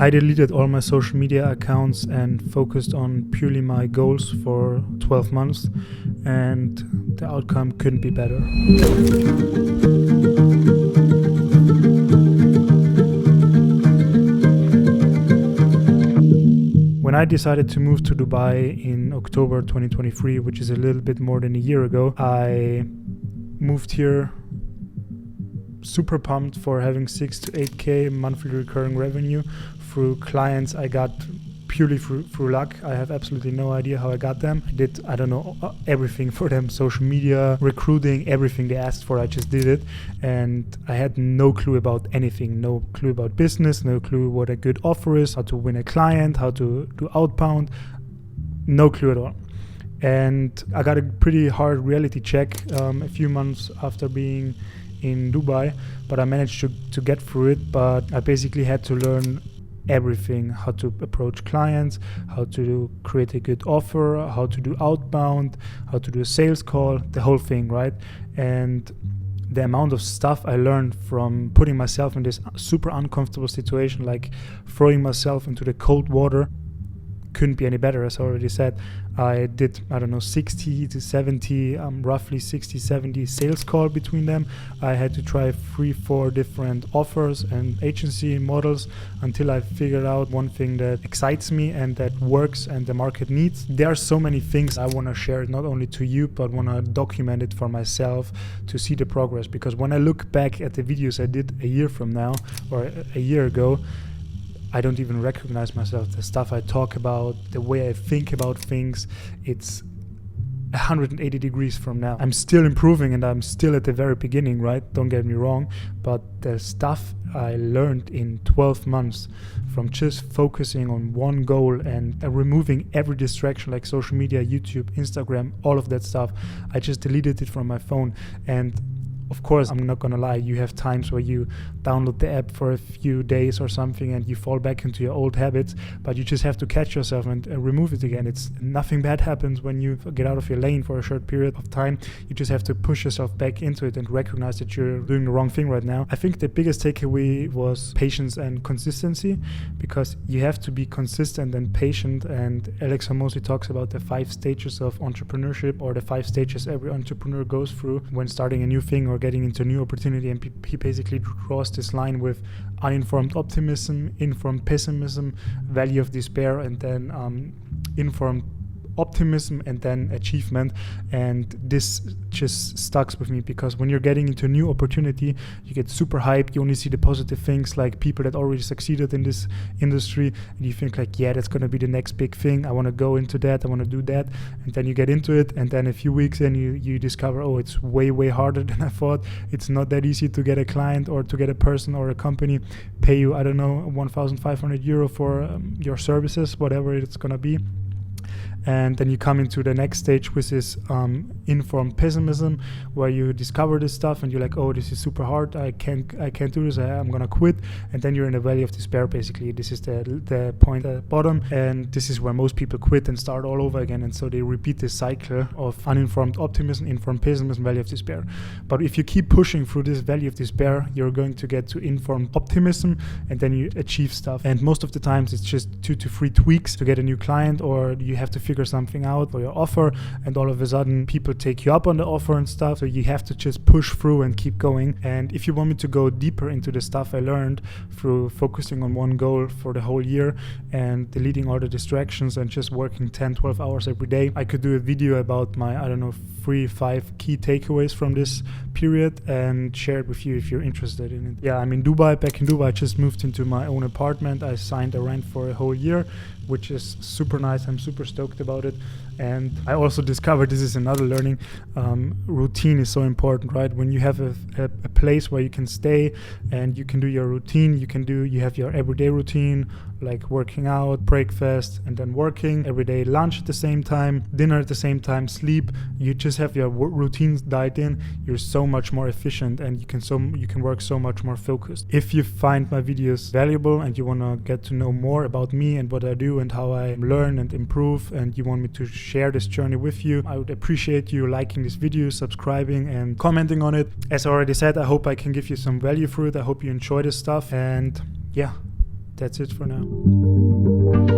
I deleted all my social media accounts and focused on purely my goals for 12 months, and the outcome couldn't be better. When I decided to move to Dubai in October 2023, which is a little bit more than a year ago, I moved here super pumped for having 6 to 8K monthly recurring revenue through clients I got purely through luck. I have absolutely no idea how I got them. I did, everything for them, social media, recruiting, everything they asked for, I just did it. And I had no clue about anything, no clue about business, no clue what a good offer is, how to win a client, how to do outbound, no clue at all. And I got a pretty hard reality check a few months after being in Dubai, but I managed to get through it. But I basically had to learn everything: how to approach clients, how to create a good offer, how to do outbound, how to do a sales call, the whole thing, right? And the amount of stuff I learned from putting myself in this super uncomfortable situation, like throwing myself into the cold water, couldn't be any better. As I already said, I did 60 to 70 roughly 60-70 sales call between them. I had to try 3-4 different offers and agency models until I figured out one thing that excites me and that works and the market needs. There are so many things I want to share, not only to you, but want to document it for myself to see the progress. Because when I look back at the videos I did a year from now or a year ago, I don't even recognize myself. The stuff I talk about, the way I think about things, it's 180 degrees from now. I'm still improving and I'm still at the very beginning, right? Don't get me wrong. But the stuff I learned in 12 months from just focusing on one goal and removing every distraction like social media, YouTube, Instagram, all of that stuff, I just deleted it from my phone. And of course, I'm not gonna lie, you have times where you download the app for a few days or something and you fall back into your old habits, but you just have to catch yourself and remove it again. It's nothing bad happens when you get out of your lane for a short period of time. You just have to push yourself back into it and recognize that you're doing the wrong thing right now. I think the biggest takeaway was patience and consistency, because you have to be consistent and patient. And Alex Hormozi talks about the 5 stages of entrepreneurship, or the 5 stages every entrepreneur goes through when starting a new thing or getting into a new opportunity. And he basically draws this line with uninformed optimism, informed pessimism, valley of despair, and then informed optimism, and then achievement. And this just stuck with me, because when you're getting into a new opportunity, you get super hyped. You only see the positive things, like people that already succeeded in this industry, and you think like, yeah, that's gonna be the next big thing. I want to go into that, I want to do that. And then you get into it, and then a few weeks in, you discover, oh, it's way harder than I thought. It's not that easy to get a client or to get a person or a company pay you, 1,500 euro for your services, whatever it's gonna be. And then you come into the next stage, which is informed pessimism, where you discover this stuff and you're like, oh, this is super hard. I can't do this. I'm gonna quit. And then you're in a valley of despair. Basically, this is the point at the bottom, and this is where most people quit and start all over again. And so they repeat this cycle of uninformed optimism, informed pessimism, valley of despair. But if you keep pushing through this valley of despair, you're going to get to informed optimism, and then you achieve stuff. And most of the times, it's just 2 to 3 tweaks to get a new client, or you have to figure something out for your offer, and all of a sudden people take you up on the offer and stuff. So you have to just push through and keep going. And if you want me to go deeper into the stuff I learned through focusing on one goal for the whole year and deleting all the distractions and just working 10-12 hours every day, I could do a video about my 3-5 key takeaways from this period and share it with you if you're interested in it. Yeah, I'm in Dubai. Back in Dubai, I just moved into my own apartment. I signed a rent for a whole year, which is super nice. I'm super stoked about it. And I also discovered, this is another learning, routine is so important, right? When you have a place where you can stay and you can do your routine, you have your everyday routine, like working out, breakfast, and then working, everyday lunch at the same time, dinner at the same time, sleep. You just have your routines dialed in. You're so much more efficient, and you can work so much more focused. If you find my videos valuable and you want to get to know more about me and what I do and how I learn and improve, and you want me to share this journey with you, I would appreciate you liking this video, subscribing, and commenting on it. As I already said, I hope I can give you some value through it. I hope you enjoy this stuff, and yeah, that's it for now.